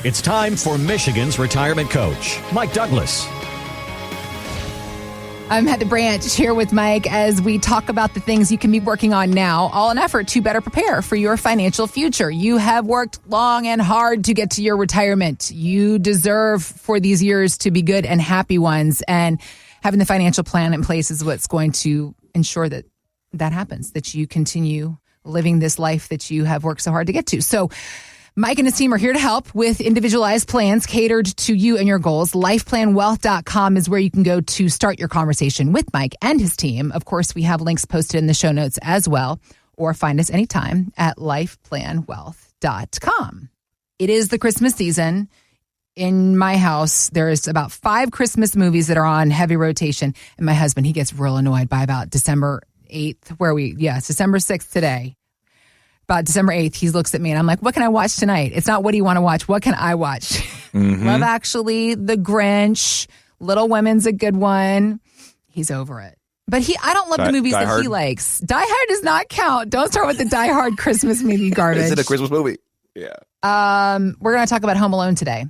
It's time for Michigan's retirement coach, Mike Douglas. I'm at the branch here with Mike as we talk about the things you can be working on now, all in effort to better prepare for your financial future. You have worked long and hard to get to your retirement. You deserve for these years to be good and happy ones, and having the financial plan in place is what's going to ensure that that happens, that you continue living this life that you have worked so hard to get to. So Mike and his team are here to help with individualized plans catered to you and your goals. LifePlanWealth.com is where you can go to start your conversation with Mike and his team. Of course, we have links posted in the show notes as well, or find us anytime at LifePlanWealth.com. It is the Christmas season. In my house, there's about 5 Christmas movies that are on heavy rotation. And my husband, he gets real annoyed by about December 8th, it's December 6th today. About December 8th, he looks at me and I'm like, what can I watch tonight? It's not what do you want to watch? What can I watch? Mm-hmm. Love Actually, The Grinch, Little Women's a good one. He's over it. But I don't love the movies that he likes. Die Hard does not count. Don't start with the Die Hard Christmas movie garbage. Is it a Christmas movie? Yeah. We're going to talk about Home Alone today.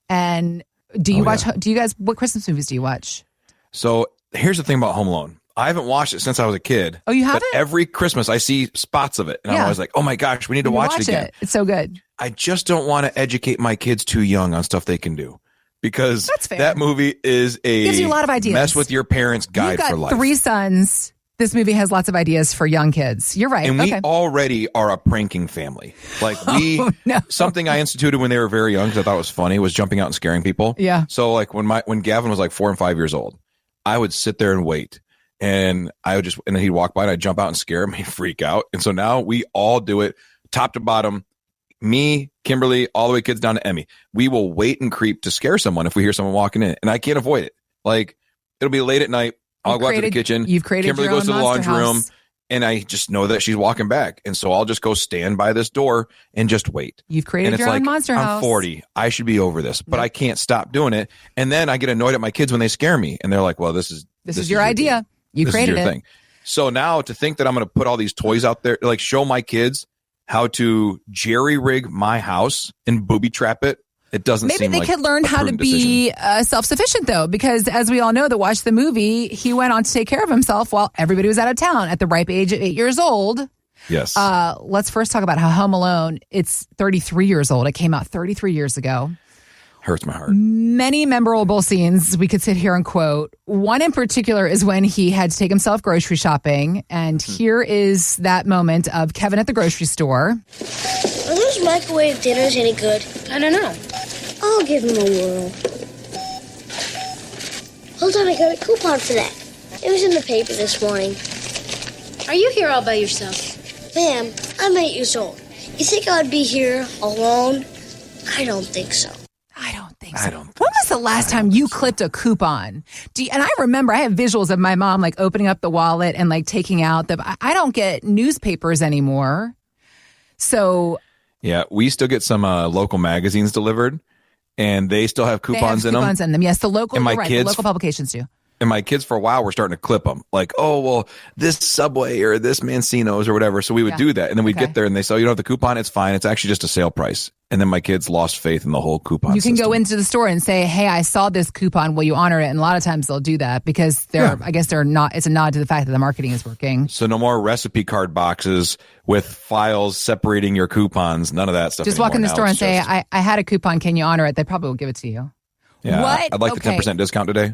And do you what Christmas movies do you watch? So here's the thing about Home Alone. I haven't watched it since I was a kid. Oh, you haven't? But every Christmas I see spots of it. And I'm always like, oh my gosh, we need to watch it again. It's so good. I just don't want to educate my kids too young on stuff they can do. Because that movie is gives you a lot of ideas. Mess with your parents guide for life. 3 sons. This movie has lots of ideas for young kids. You're right. And we already are a pranking family. Like something I instituted when they were very young because I thought it was funny was jumping out and scaring people. Yeah. So like when Gavin was like 4 and 5 years old, I would sit there and wait. And and then he'd walk by and I'd jump out and scare him. He'd freak out. And so now we all do it top to bottom. Me, Kimberly, all the way kids down to Emmy. We will wait and creep to scare someone if we hear someone walking in. And I can't avoid it. Like it'll be late at night. I'll go out to the kitchen. Kimberly goes to the laundry room and I just know that she's walking back. And so I'll just go stand by this door and just wait. You've created your own monster house. I'm 40. I should be over this, but I can't stop doing it. And then I get annoyed at my kids when they scare me and they're like, well, this is your idea. You created it. Thing. So now to think that I'm going to put all these toys out there, like show my kids how to jerry rig my house and booby trap it. It doesn't seem like maybe they could learn how to be self-sufficient though, because as we all know that watched the movie, he went on to take care of himself while everybody was out of town at the ripe age of 8 years old. Yes. Let's first talk about how Home Alone, it's 33 years old. It came out 33 years ago. Hurts my heart. Many memorable scenes we could sit here and quote. One in particular is when he had to take himself grocery shopping. And here is that moment of Kevin at the grocery store. Are those microwave dinners any good? I don't know. I'll give him a whirl. Hold on, I got a coupon for that. It was in the paper this morning. Are you here all by yourself? Ma'am, I'm 8 years old. You think I'd be here alone? I don't think so. When was the last time you clipped a coupon? And I remember I have visuals of my mom like opening up the wallet and like taking out I don't get newspapers anymore. So yeah, we still get some local magazines delivered and they still have coupons in them. Yes, the local publications do. And my kids for a while were starting to clip them. Like, oh, well, this Subway or this Mancino's or whatever. So we would do that. And then we'd get there and they say, oh, you don't have the coupon? It's fine. It's actually just a sale price. And then my kids lost faith in the whole coupon You can system. go into the store and say, hey, I saw this coupon. Will you honor it? And a lot of times they'll do that because it's a nod to the fact that the marketing is working. So no more recipe card boxes with files separating your coupons. None of that stuff. Just walk in the store and say, I had a coupon. Can you honor it? They probably will give it to you. Yeah, what? I'd like the 10% discount today.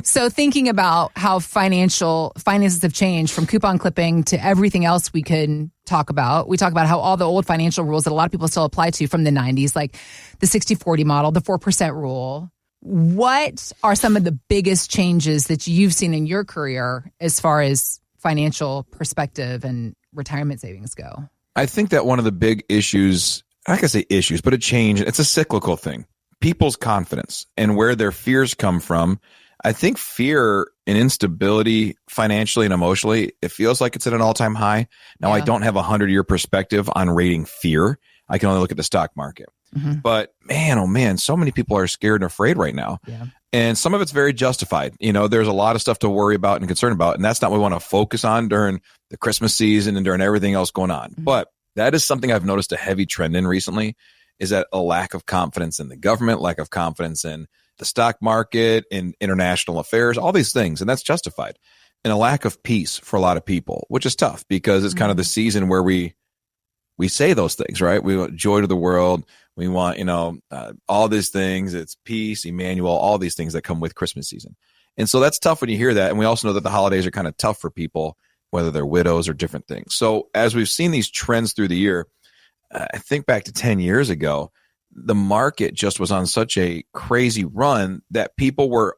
So thinking about how finances have changed from coupon clipping to everything else we can talk about. We talk about how all the old financial rules that a lot of people still apply to from the 90s, like the 60-40 model, the 4% rule. What are some of the biggest changes that you've seen in your career as far as financial perspective and retirement savings go? I think that one of the big issues, I'm not going to say issues, but a change, it's a cyclical thing. People's confidence and where their fears come from. I think fear and instability financially and emotionally, it feels like it's at an all-time high. Now, I don't have a 100-year perspective on rating fear. I can only look at the stock market. Mm-hmm. But man, oh man, so many people are scared and afraid right now. Yeah. And some of it's very justified. You know, there's a lot of stuff to worry about and concern about. And that's not what we want to focus on during the Christmas season and during everything else going on. Mm-hmm. But that is something I've noticed a heavy trend in recently. Is that a lack of confidence in the government, lack of confidence in the stock market, in international affairs, all these things. And that's justified. And a lack of peace for a lot of people, which is tough because it's kind of the season where we say those things, right? We want joy to the world. We want, all these things. It's peace, Emmanuel, all these things that come with Christmas season. And so that's tough when you hear that. And we also know that the holidays are kind of tough for people, whether they're widows or different things. So as we've seen these trends through the year, I think back to 10 years ago, the market just was on such a crazy run that people were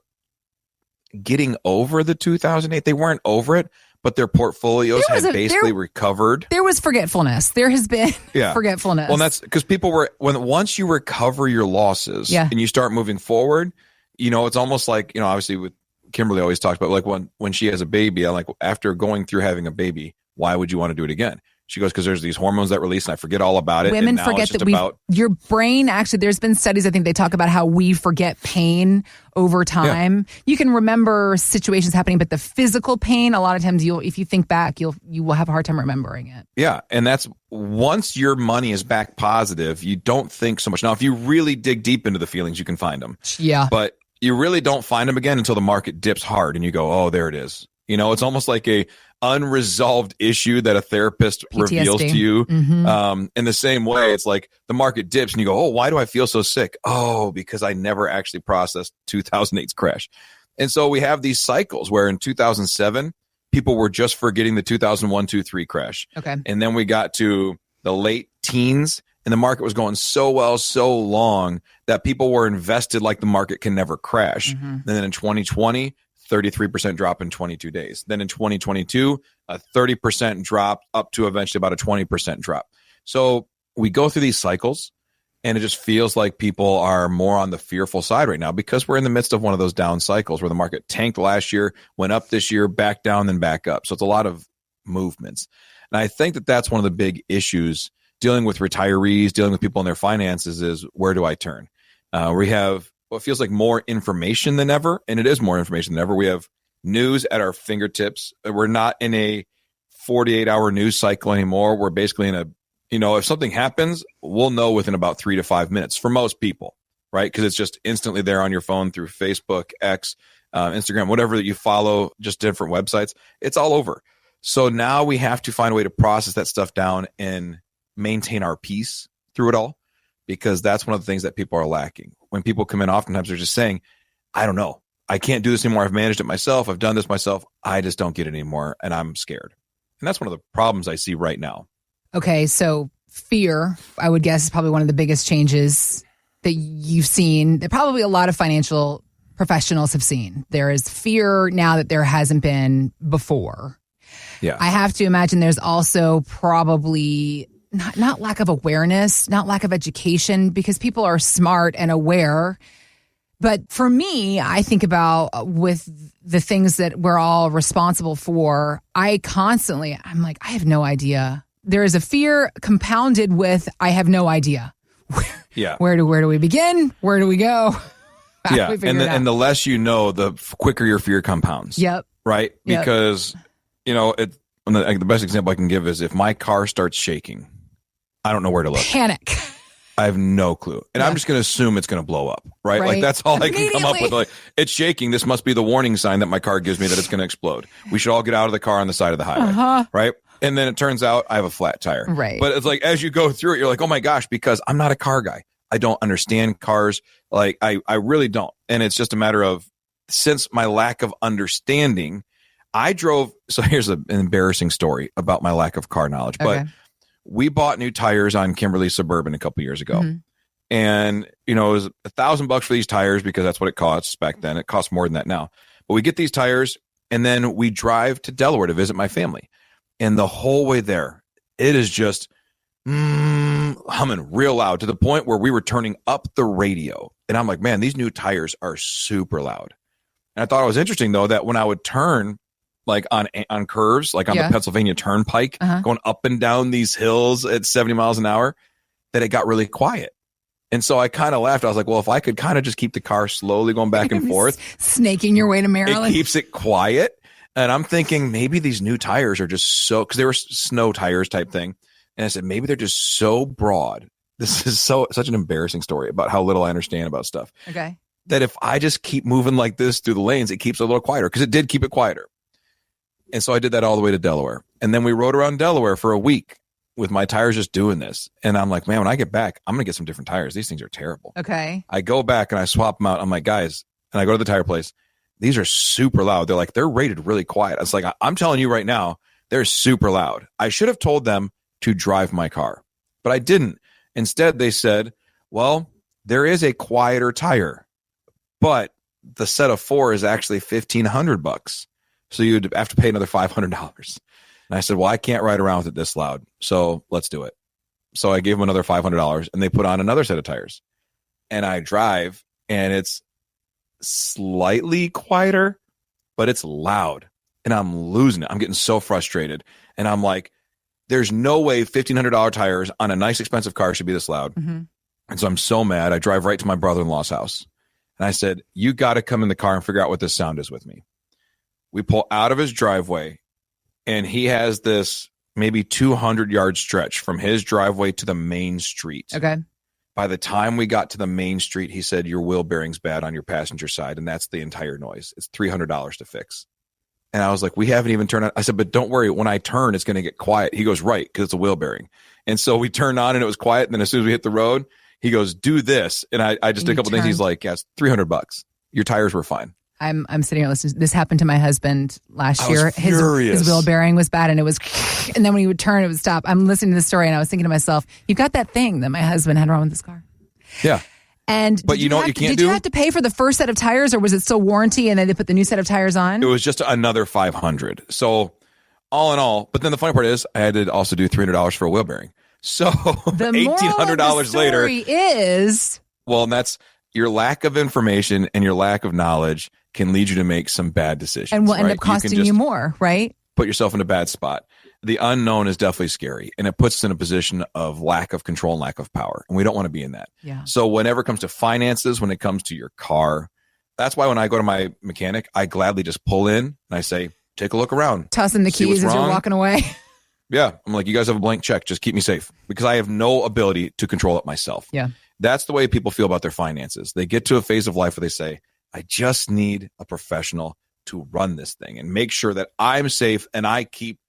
getting over the 2008. They weren't over it, but their portfolios had basically recovered. There was forgetfulness. There has been forgetfulness. Well, that's because people were, once you recover your losses and you start moving forward, it's almost like, obviously with Kimberly always talks about like when she has a baby, I'm like, after going through having a baby, why would you want to do it again? She goes, because there's these hormones that release and I forget all about it. Women forget that your brain, actually, there's been studies, I think they talk about how we forget pain over time. Yeah. You can remember situations happening, but the physical pain, a lot of times if you think back, you will have a hard time remembering it. Yeah. And that's once your money is back positive, you don't think so much. Now, if you really dig deep into the feelings, you can find them. Yeah. But you really don't find them again until the market dips hard and you go, oh, there it is. It's almost like a unresolved issue that a therapist PTSD. reveals to you. In the same way, it's like the market dips and you go, oh, why do I feel so sick? Oh, because I never actually processed 2008's crash. And so we have these cycles where in 2007, people were just forgetting the 2001, 2, 3 crash. Okay. And then we got to the late teens and the market was going so well, so long that people were invested like the market can never crash. And then in 2020, 33% drop in 22 days. Then in 2022, a 30% drop up to eventually about a 20% drop. So we go through these cycles and it just feels like people are more on the fearful side right now because we're in the midst of one of those down cycles where the market tanked last year, went up this year, back down, then back up. So it's a lot of movements. And I think that that's one of the big issues dealing with retirees, dealing with people in their finances is where do I turn? We have what feels like more information than ever, and it is more information than ever. We have news at our fingertips. We're not in a 48-hour news cycle anymore. We're basically in a, if something happens, we'll know within about 3 to 5 minutes for most people, right? Because it's just instantly there on your phone through Facebook, X, Instagram, whatever that you follow, just different websites. It's all over. So now we have to find a way to process that stuff down and maintain our peace through it all, because that's one of the things that people are lacking. When people come in, oftentimes they're just saying, I don't know. I can't do this anymore. I've managed it myself. I've done this myself. I just don't get it anymore. And I'm scared. And that's one of the problems I see right now. Okay. So fear, I would guess, is probably one of the biggest changes that you've seen, that probably a lot of financial professionals have seen. There is fear now that there hasn't been before. Yeah. I have to imagine there's also probably not lack of awareness, not lack of education, because people are smart and aware. But for me, I think about with the things that we're all responsible for, I'm like, I have no idea. There is a fear compounded with, I have no idea. Yeah. Where do we begin? Where do we go? Yeah. And the less you know, the quicker your fear compounds. Yep. Right? Yep. Because, the best example I can give is if my car starts shaking, I don't know where to look. Panic. I have no clue. And I'm just going to assume it's going to blow up, right? Like that's all I can come up with. Like, it's shaking. This must be the warning sign that my car gives me that it's going to explode. We should all get out of the car on the side of the highway, right? And then it turns out I have a flat tire. Right. But it's like, as you go through it, you're like, oh my gosh, because I'm not a car guy. I don't understand cars. Like I really don't. And it's just a matter of, since my lack of understanding, so here's an embarrassing story about my lack of car knowledge, but we bought new tires on Kimberly Suburban a couple years ago. And, it was $1,000 for these tires because that's what it costs back then. It costs more than that now. But we get these tires and then we drive to Delaware to visit my family. And the whole way there, it is just humming real loud to the point where we were turning up the radio. And I'm like, man, these new tires are super loud. And I thought it was interesting, though, that when I would turn like on curves, like on the Pennsylvania Turnpike, going up and down these hills at 70 miles an hour, that it got really quiet. And so I kind of laughed. I was like, well, if I could kind of just keep the car slowly going back and forth. Snaking your way to Maryland. It keeps it quiet. And I'm thinking maybe these new tires are just because they were snow tires type thing. And I said, maybe they're just so broad this is such an embarrassing story about how little I understand about stuff. Okay. That if I just keep moving like this through the lanes, it keeps it a little quieter, because it did keep it quieter. And so I did that all the way to Delaware. And then we rode around Delaware for a week with my tires just doing this. And I'm like, man, when I get back, I'm going to get some different tires. These things are terrible. Okay. I go back and I swap them out. I'm like, guys, and I go to the tire place. These are super loud. They're like, they're rated really quiet. It's like, I'm telling you right now, they're super loud. I should have told them to drive my car, but I didn't. Instead, they said, well, there is a quieter tire, but the set of 4 is actually $1,500. So you'd have to pay another $500. And I said, well, I can't ride around with it this loud. So let's do it. So I gave them another $500 and they put on another set of tires. And I drive and it's slightly quieter, but it's loud. And I'm losing it. I'm getting so frustrated. And I'm like, there's no way $1,500 tires on a nice, expensive car should be this loud. Mm-hmm. And so I'm so mad. I drive right to my brother-in-law's house. And I said, you got to come in the car and figure out what this sound is with me. We pull out of his driveway, and he has this maybe 200-yard stretch from his driveway to the main street. Okay. By the time we got to the main street, he said, your wheel bearing's bad on your passenger side, and that's the entire noise. It's $300 to fix. And I was like, we haven't even turned on. I said, but don't worry. When I turn, it's going to get quiet. He goes, right, because it's a wheel bearing. And so we turned on, and it was quiet. And then as soon as we hit the road, he goes, do this. And I just did a couple things. He's like, yes, $300. Your tires were fine. I'm sitting here listening. This happened to my husband last year. Furious. His wheel bearing was bad, and it was, and then when he would turn, it would stop. I'm listening to the story, and I was thinking to myself, you've got that thing that my husband had wrong with his car. Yeah. And but you know what you can't do? Did you have to pay for the first set of tires, or was it still warranty, and then they put the new set of tires on? It was just another $500. So all in all, but then the funny part is, I had to also do $300 for a wheel bearing. So the $1,800 later is, well, and that's your lack of information and your lack of knowledge can lead you to make some bad decisions. And will end up costing you more, right? Put yourself in a bad spot. The unknown is definitely scary, and it puts us in a position of lack of control and lack of power. And we don't want to be in that. Yeah. So whenever it comes to finances, when it comes to your car, that's why when I go to my mechanic, I gladly just pull in and I say, take a look around. Toss in the keys as you're walking away. Yeah. I'm like, you guys have a blank check. Just keep me safe, because I have no ability to control it myself. Yeah. That's the way people feel about their finances. They get to a phase of life where they say, I just need a professional to run this thing and make sure that I'm safe and I keep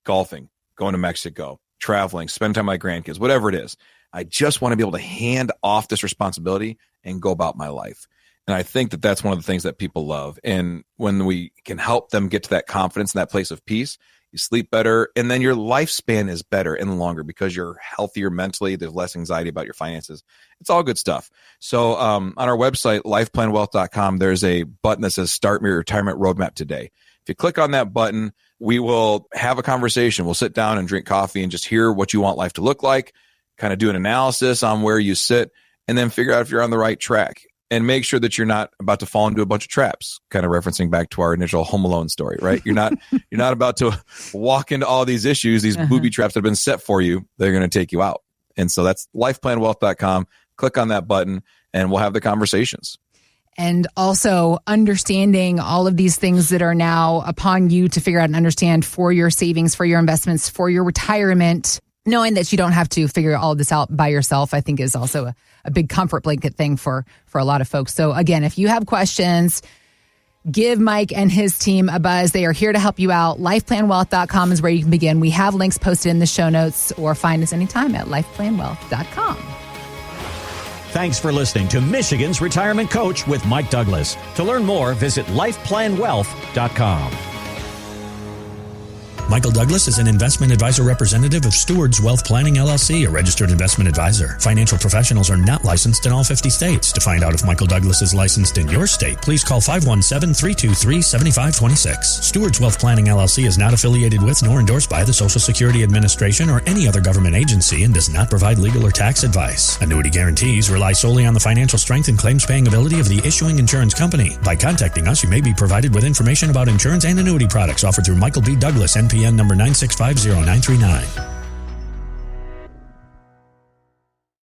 golfing, going to Mexico, traveling, spend time with my grandkids, whatever it is. I just want to be able to hand off this responsibility and go about my life. And I think that that's one of the things that people love. And when we can help them get to that confidence and that place of peace, you sleep better, and then your lifespan is better and longer because you're healthier mentally. There's less anxiety about your finances. It's all good stuff. So on our website, lifeplanwealth.com, there's a button that says Start My Retirement Roadmap Today. If you click on that button, we will have a conversation. We'll sit down and drink coffee and just hear what you want life to look like, kind of do an analysis on where you sit, and then figure out if you're on the right track. And make sure that you're not about to fall into a bunch of traps, kind of referencing back to our initial Home Alone story, right? You're not about to walk into all these issues, these booby traps that have been set for you. They're going to take you out. And so that's lifeplanwealth.com. Click on that button and we'll have the conversations. And also understanding all of these things that are now upon you to figure out and understand for your savings, for your investments, for your retirement. Knowing that you don't have to figure all of this out by yourself, I think is also a big comfort blanket thing for a lot of folks. So again, if you have questions, give Mike and his team a buzz. They are here to help you out. Lifeplanwealth.com is where you can begin. We have links posted in the show notes, or find us anytime at lifeplanwealth.com. Thanks for listening to Michigan's Retirement Coach with Mike Douglas. To learn more, visit lifeplanwealth.com. Michael Douglas is an investment advisor representative of Stewards Wealth Planning, LLC, a registered investment advisor. Financial professionals are not licensed in all 50 states. To find out if Michael Douglas is licensed in your state, please call 517-323-7526. Stewards Wealth Planning, LLC is not affiliated with nor endorsed by the Social Security Administration or any other government agency and does not provide legal or tax advice. Annuity guarantees rely solely on the financial strength and claims-paying ability of the issuing insurance company. By contacting us, you may be provided with information about insurance and annuity products offered through Michael B. Douglas, NPN number 9650939.